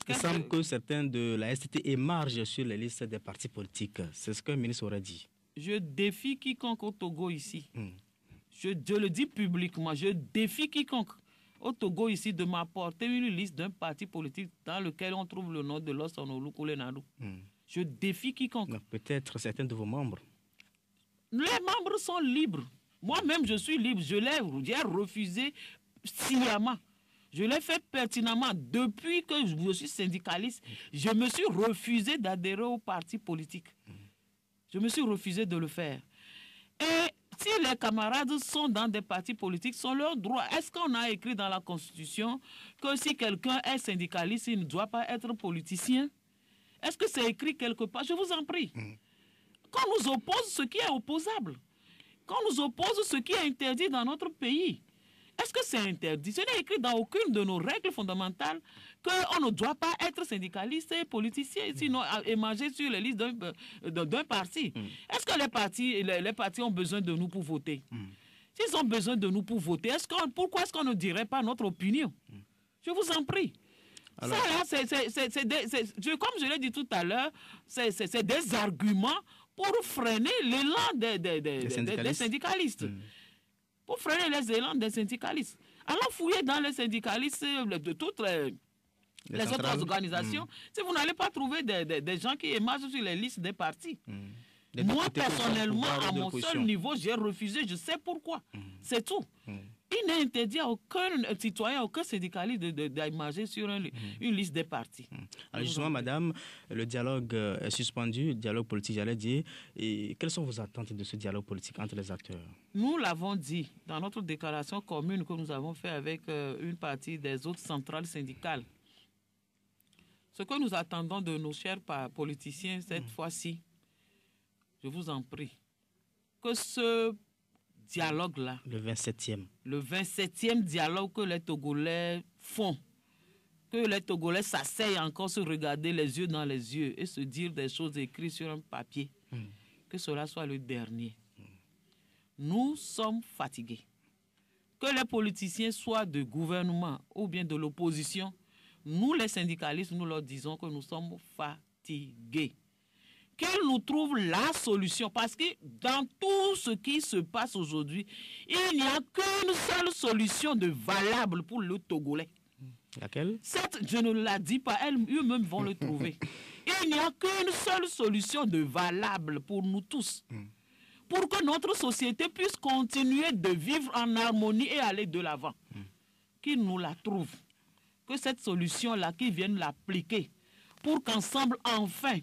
Il semble que certains de la STT émargent sur les listes des partis politiques. C'est ce qu'un ministre aurait dit. Je défie quiconque au Togo ici. Je le dis publiquement, je défie quiconque au Togo ici de m'apporter une liste d'un parti politique dans lequel on trouve le nom de Lossonolu Koulenadou. Je défie quiconque. Peut-être certains de vos membres. Les membres sont libres. Moi-même, je suis libre. J'ai refusé sciemment. Je l'ai fait pertinemment. Depuis que je suis syndicaliste, je me suis refusé d'adhérer au parti politique. Je me suis refusé de le faire. Et si les camarades sont dans des partis politiques, sont leurs droits. Est-ce qu'on a écrit dans la Constitution que si quelqu'un est syndicaliste, il ne doit pas être politicien? Est-ce que c'est écrit quelque part? Je vous en prie. Qu'on nous oppose ce qui est opposable. Qu'on nous oppose ce qui est interdit dans notre pays. Est-ce que c'est interdit? Ce n'est écrit dans aucune de nos règles fondamentales qu'on ne doit pas être syndicaliste et politicien, sinon émarger sur les listes d'un parti. Est-ce que les partis ont besoin de nous pour voter? S'ils ont besoin de nous pour voter, pourquoi est-ce qu'on ne dirait pas notre opinion? Je vous en prie. Alors, ça, là, comme je l'ai dit tout à l'heure, c'est des arguments pour freiner l'élan des syndicalistes. Pour freiner les élans des syndicalistes. Alors fouillez dans les syndicalistes de toutes les autres organisations, si vous n'allez pas trouver des gens qui émargent sur les listes des partis. Moi, personnellement, à mon seul niveau, j'ai refusé, je sais pourquoi. C'est tout. Il n'est interdit à aucun citoyen, à aucun syndicaliste d'émarger sur une liste des partis. Alors justement, madame, le dialogue est suspendu, le dialogue politique, j'allais dire. Et quelles sont vos attentes de ce dialogue politique entre les acteurs? Nous l'avons dit dans notre déclaration commune que nous avons fait avec une partie des autres centrales syndicales. Ce que nous attendons de nos chers politiciens cette fois-ci, je vous en prie, que ce dialogue-là, le 27e dialogue que les Togolais font, que les Togolais s'asseyent encore, se regarder les yeux dans les yeux et se dire des choses écrites sur un papier, que cela soit le dernier. nous sommes fatigués. Que les politiciens soient de gouvernement ou bien de l'opposition, nous les syndicalistes, nous leur disons que nous sommes fatigués. Qu'ils nous trouvent la solution, parce que dans tout ce qui se passe aujourd'hui, il n'y a qu'une seule solution de valable pour le Togolais. Laquelle? Certes, je ne la dis pas, eux-mêmes vont le trouver. Il n'y a qu'une seule solution de valable pour nous tous. Pour que notre société puisse continuer de vivre en harmonie et aller de l'avant. Qu'ils nous la trouvent. Que cette solution-là, qu'ils viennent l'appliquer. Pour qu'ensemble, enfin,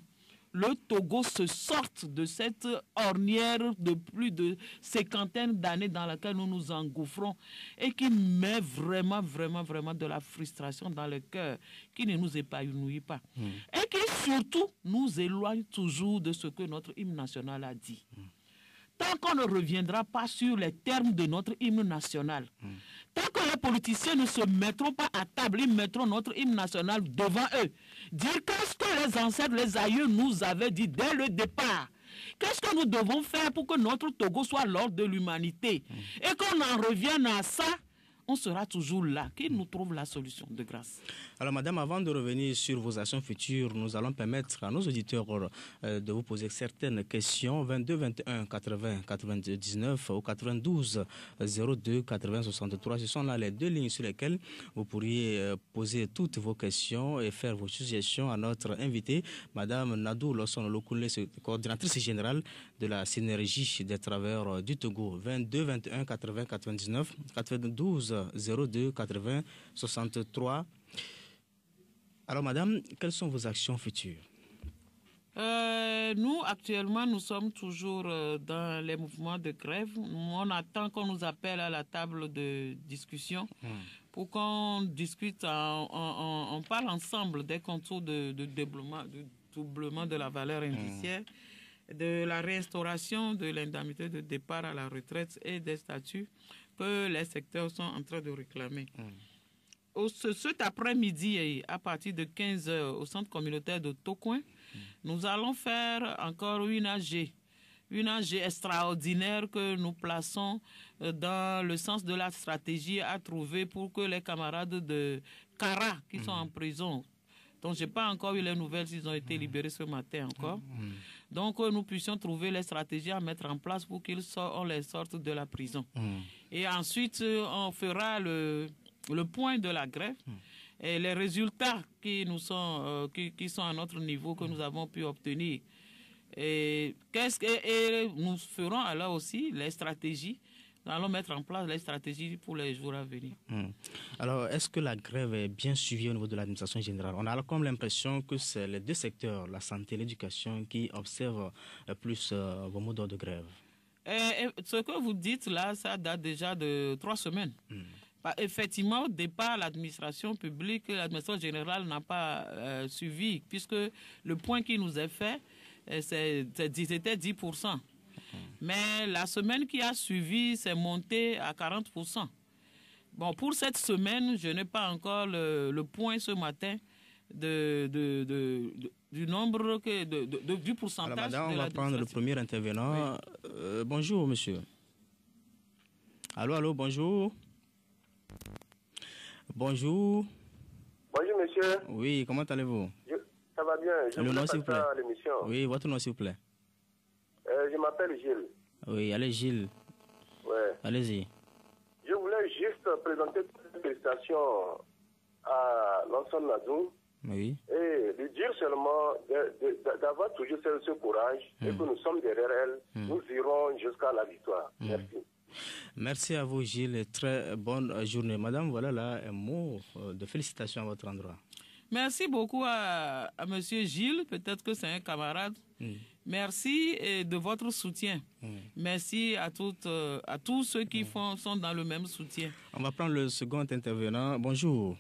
le Togo se sorte de cette ornière de plus de 50 d'années dans laquelle nous nous engouffrons et qui met vraiment de la frustration dans le cœur, qui ne nous épanouit pas. Et qui surtout nous éloigne toujours de ce que notre hymne national a dit. Tant qu'on ne reviendra pas sur les termes de notre hymne national, tant que les politiciens ne se mettront pas à table, ils mettront notre hymne national devant eux. Dire qu'est-ce que les ancêtres, les aïeux nous avaient dit dès le départ. Qu'est-ce que nous devons faire pour que notre Togo soit l'ordre de l'humanité? Et qu'on en revienne à ça, on sera toujours là. Qu'ils nous trouve la solution, de grâce. Alors, madame, avant de revenir sur vos actions futures, nous allons permettre à nos auditeurs de vous poser certaines questions. 22 21 80 99 ou 92 02 80 63. Ce sont là les deux lignes sur lesquelles vous pourriez poser toutes vos questions et faire vos suggestions à notre invitée, madame Nadou Losson Lokoulé, coordinatrice générale de la synergie des travailleurs du Togo. 22 21 80 99 92 02 80 63. Alors, madame, quelles sont vos actions futures? Nous, actuellement, nous sommes toujours dans les mouvements de grève. On attend qu'on nous appelle à la table de discussion pour qu'on discute, on parle ensemble des contours de doublement de la valeur indiciaire, de la restauration de l'indemnité de départ à la retraite et des statuts que les secteurs sont en train de réclamer. Cet après-midi, à partir de 15h, au centre communautaire de Tokoin, nous allons faire encore une AG extraordinaire que nous plaçons dans le sens de la stratégie à trouver pour que les camarades de Kara qui sont en prison, dont je n'ai pas encore eu les nouvelles s'ils ont été libérés ce matin encore, donc nous puissions trouver les stratégies à mettre en place pour qu'on les sorte de la prison. Et ensuite, on fera le point de la grève et les résultats qui sont à notre niveau, que nous avons pu obtenir. Et nous ferons alors aussi les stratégies. Nous allons mettre en place les stratégies pour les jours à venir. Alors, est-ce que la grève est bien suivie au niveau de l'administration générale? On a comme l'impression que c'est les deux secteurs, la santé et l'éducation, qui observent plus vos mots d'ordre de grève. Et ce que vous dites là, ça date déjà de 3 semaines. Effectivement, au départ, l'administration publique, l'administration générale n'a pas suivi, puisque le point qui nous est fait, c'était 10%. Mais la semaine qui a suivi, c'est monté à 40%. Bon, pour cette semaine, je n'ai pas encore le point ce matin du nombre, du pourcentage. Alors, madame, on va prendre le premier intervenant. Oui. Bonjour, monsieur. Allô, bonjour. Bonjour. Bonjour, monsieur. Oui, comment allez-vous? Ça va bien. Je le nom, s'il vous plaît. L'émission. Oui, votre nom, s'il vous plaît. Je m'appelle Gilles. Oui, allez, Gilles. Ouais. Allez-y. Je voulais juste présenter une félicitations à Losson Nadou. Oui. Et lui dire seulement d'avoir toujours ce courage et que nous sommes derrière elle. Nous irons jusqu'à la victoire. Merci. Merci à vous, Gilles. Très bonne journée. Madame, voilà là un mot de félicitations à votre endroit. Merci beaucoup à M. Gilles. Peut-être que c'est un camarade. Merci de votre soutien. Merci à tous ceux qui sont dans le même soutien. On va prendre le second intervenant. Bonjour.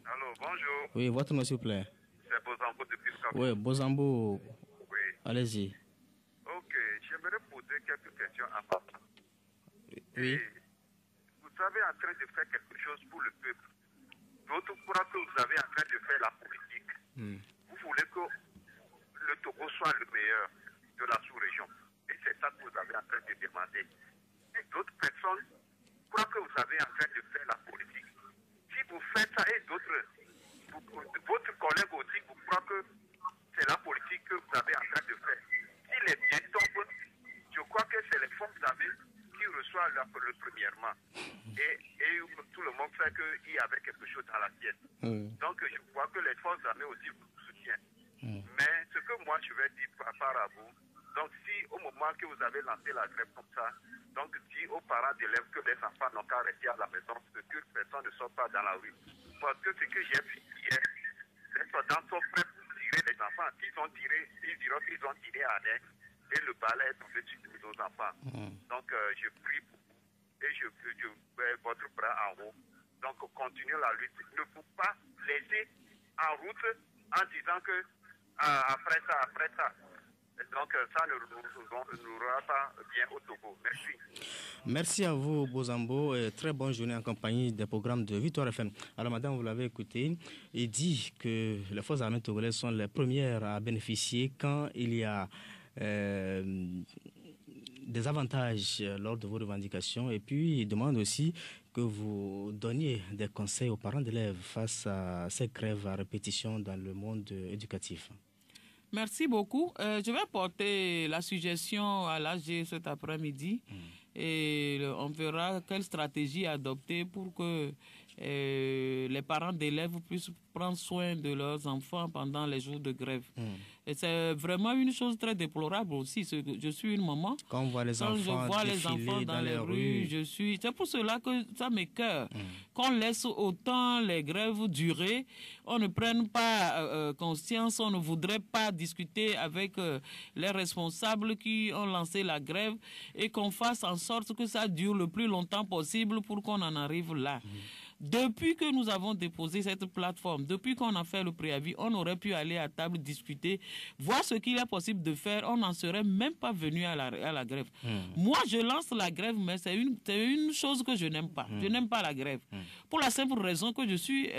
Allô, bonjour. Oui, votre nom, s'il vous plaît. C'est Bozambo depuis Scapou. Oui, Bozambo. Oui. Allez-y. Ok, j'aimerais poser quelques questions à papa. Oui. Et vous avez en train de faire quelque chose pour le peuple. D'autres croient que vous avez en train de faire la politique. Vous voulez que le Togo soit le meilleur de la sous-région. Et c'est ça que vous avez en train de demander. Et d'autres personnes croient que vous avez en train de faire la politique. Si vous faites ça et d'autres, votre collègue aussi vous croit que c'est la politique que vous avez en train de faire. Si les biens tombent, je crois que c'est les fonds qui reçoivent le premièrement. Et tout le monde sait qu'il y avait quelque chose dans l'assiette. Donc je crois que les forces armées aussi vous soutiennent. Mais ce que moi je vais dire par rapport à vous, donc si au moment que vous avez lancé la grève comme ça, donc dit aux parents d'élèves que les enfants n'ont qu'à rester à la maison, que personne ne sort pas dans la rue. Parce que ce que j'ai vu hier, les soldats sont prêts pour tirer les enfants. S'ils ont tiré, ils diront qu'ils ont tiré à l'air et le balai est tombé sur nos enfants. Donc je prie pour vous et je mets votre bras en haut. Donc continuez la lutte. Ne faut pas laisser en route en disant que après ça. Donc ça ne nous rend pas bien au Togo. Merci. Merci à vous, Bozambo, et très bonne journée en compagnie des programmes de Victoire FM. Alors, madame, vous l'avez écouté, il dit que les forces armées togolaises sont les premières à bénéficier quand il y a des avantages lors de vos revendications. Et puis, il demande aussi que vous donniez des conseils aux parents d'élèves face à ces grèves à répétition dans le monde éducatif. Merci beaucoup. Je vais porter la suggestion à l'AG cet après-midi et on verra quelle stratégie adopter pour que les parents d'élèves puissent prendre soin de leurs enfants pendant les jours de grève. Et c'est vraiment une chose très déplorable aussi. Je suis une maman. Quand on voit les enfants, je vois les enfants dans les rues, c'est pour cela que ça m'écoeure. Qu'on laisse autant les grèves durer, on ne prenne pas conscience, on ne voudrait pas discuter avec les responsables qui ont lancé la grève et qu'on fasse en sorte que ça dure le plus longtemps possible pour qu'on en arrive là. Depuis que nous avons déposé cette plateforme, depuis qu'on a fait le préavis, on aurait pu aller à table discuter, voir ce qu'il est possible de faire. On n'en serait même pas venu à la grève. Moi, je lance la grève, mais c'est une chose que je n'aime pas. Je n'aime pas la grève. Pour la simple raison que je suis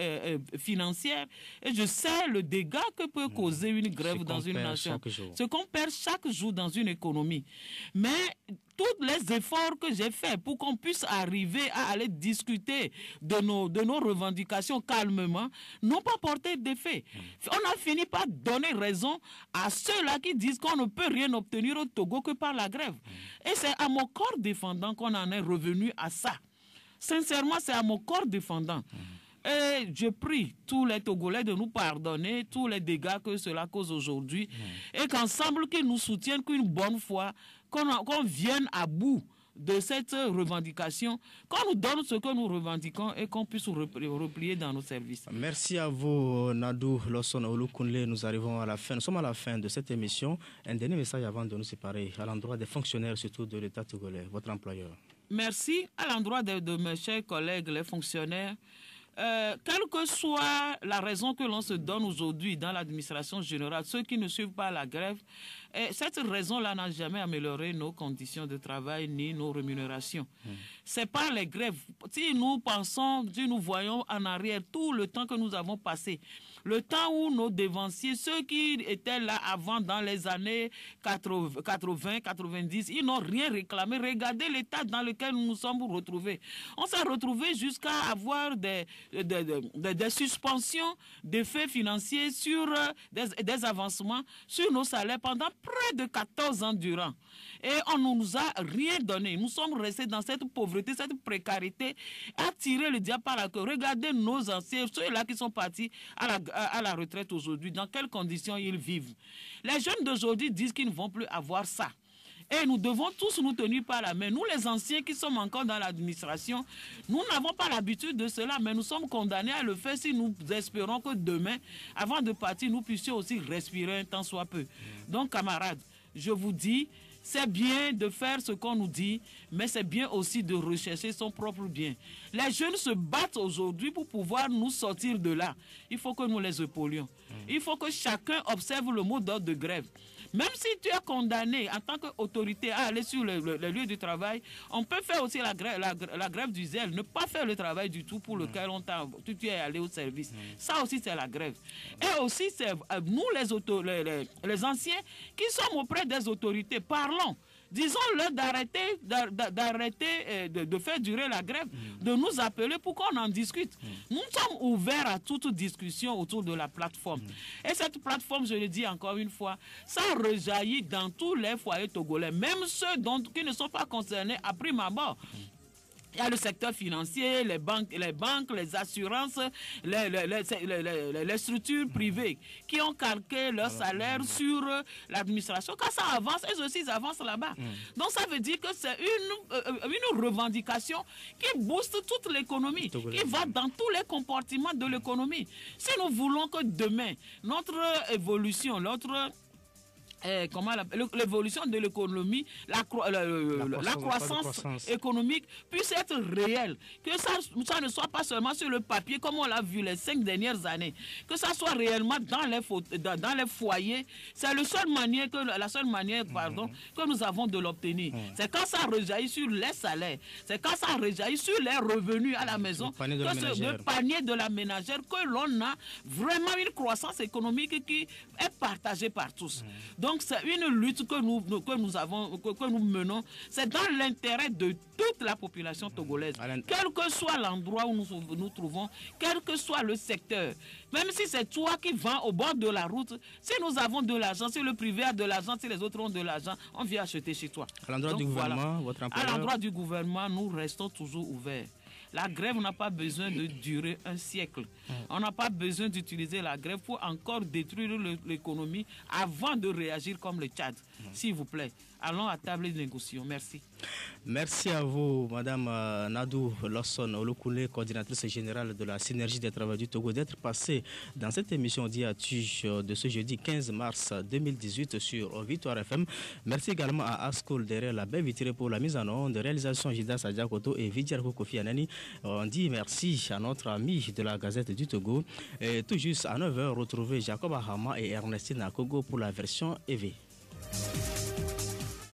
financière et je sais le dégât que peut causer une grève dans une nation. Ce qu'on perd chaque jour dans une économie. Mais tous les efforts que j'ai faits pour qu'on puisse arriver à aller discuter de nos revendications calmement n'ont pas porté d'effet. On a fini par donner raison à ceux-là qui disent qu'on ne peut rien obtenir au Togo que par la grève. Et c'est à mon corps défendant qu'on en est revenu à ça. Sincèrement, c'est à mon corps défendant. Et je prie tous les Togolais de nous pardonner tous les dégâts que cela cause aujourd'hui et qu'ensemble qu'ils nous soutiennent qu'une bonne fois, qu'on vienne à bout de cette revendication, qu'on nous donne ce que nous revendiquons et qu'on puisse replier dans nos services. Merci à vous, Nadou Lawson Olukunle. Nous arrivons à la fin. Nous sommes à la fin de cette émission. Un dernier message avant de nous séparer à l'endroit des fonctionnaires, surtout de l'État togolais, votre employeur. Merci à l'endroit de mes chers collègues, les fonctionnaires. Quelle que soit la raison que l'on se donne aujourd'hui dans l'administration générale, ceux qui ne suivent pas la grève, cette raison-là n'a jamais amélioré nos conditions de travail ni nos rémunérations. C'est pas les grèves. Si nous pensons, si nous voyons en arrière tout le temps que nous avons passé, le temps où nos dévanciers, ceux qui étaient là avant dans les années 80, 90, ils n'ont rien réclamé. Regardez l'état dans lequel nous nous sommes retrouvés. On s'est retrouvés jusqu'à avoir des suspensions d'effets financiers sur des avancements sur nos salaires pendant près de 14 ans durant. Et on ne nous a rien donné. Nous sommes restés dans cette pauvreté, cette précarité, à tirer le diable par la queue. Regardez nos anciens, ceux-là qui sont partis à la retraite aujourd'hui, dans quelles conditions ils vivent. Les jeunes d'aujourd'hui disent qu'ils ne vont plus avoir ça. Et nous devons tous nous tenir par la main. Nous, les anciens qui sommes encore dans l'administration, nous n'avons pas l'habitude de cela, mais nous sommes condamnés à le faire si nous espérons que demain, avant de partir, nous puissions aussi respirer un temps soit peu. Donc, camarades, je vous dis, c'est bien de faire ce qu'on nous dit, mais c'est bien aussi de rechercher son propre bien. Les jeunes se battent aujourd'hui pour pouvoir nous sortir de là. Il faut que nous les épaulions. Il faut que chacun observe le mot d'ordre de grève. Même si tu es condamné en tant qu'autorité à aller sur le lieu du travail, on peut faire aussi la grève du zèle, ne pas faire le travail du tout pour lequel tu es allé au service. Ça aussi, c'est la grève. Et aussi, c'est nous, les anciens, qui sommes auprès des autorités, parlons. Disons-leur d'arrêter de faire durer la grève, de nous appeler pour qu'on en discute. Nous sommes ouverts à toute discussion autour de la plateforme. Et cette plateforme, je le dis encore une fois, ça rejaillit dans tous les foyers togolais, même ceux qui ne sont pas concernés à prime abord. Il y a le secteur financier, les banques, les assurances, les structures privées qui ont calqué leur salaire sur l'administration. Quand ça avance, elles aussi ils avancent là-bas. Donc ça veut dire que c'est une revendication qui booste toute l'économie, qui va dans tous les compartiments de l'économie. Si nous voulons que demain, notre évolution, l'évolution de l'économie, la croissance économique puisse être réelle, que ça ne soit pas seulement sur le papier comme on l'a vu les 5 dernières années, que ça soit réellement dans les foyers. C'est la seule manière que nous avons de l'obtenir. C'est quand ça rejaillit sur les salaires, c'est quand ça rejaillit sur les revenus à la maison, le panier de la ménagère, que l'on a vraiment une croissance économique qui est partagée par tous. Donc c'est une lutte que nous menons. C'est dans l'intérêt de toute la population togolaise. Quel que soit l'endroit où nous nous trouvons, quel que soit le secteur. Même si c'est toi qui vends au bord de la route, si nous avons de l'argent, si le privé a de l'argent, si les autres ont de l'argent, on vient acheter chez toi. À l'endroit du gouvernement, votre employeur... À l'endroit du gouvernement, nous restons toujours ouverts. La grève n'a pas besoin de durer un siècle. On n'a pas besoin d'utiliser la grève pour encore détruire l'économie avant de réagir comme le Tchad. S'il vous plaît, allons à table de négociation. Merci. Merci à vous, Madame Nadou Lawson Olokoulé, coordinatrice générale de la Synergie des travailleurs du Togo, d'être passée dans cette émission d'IATU de ce jeudi 15 mars 2018 sur Victoire FM. Merci également à Askoul derrière la baie vitrée pour la mise en onde, de réalisation Jida Sadjakoto et Vidjarko Kofi Anani. On dit merci à notre ami de la Gazette du Togo. Et tout juste à 9h, retrouvez Jacob Ahama et Ernestine Akogo pour la version EV.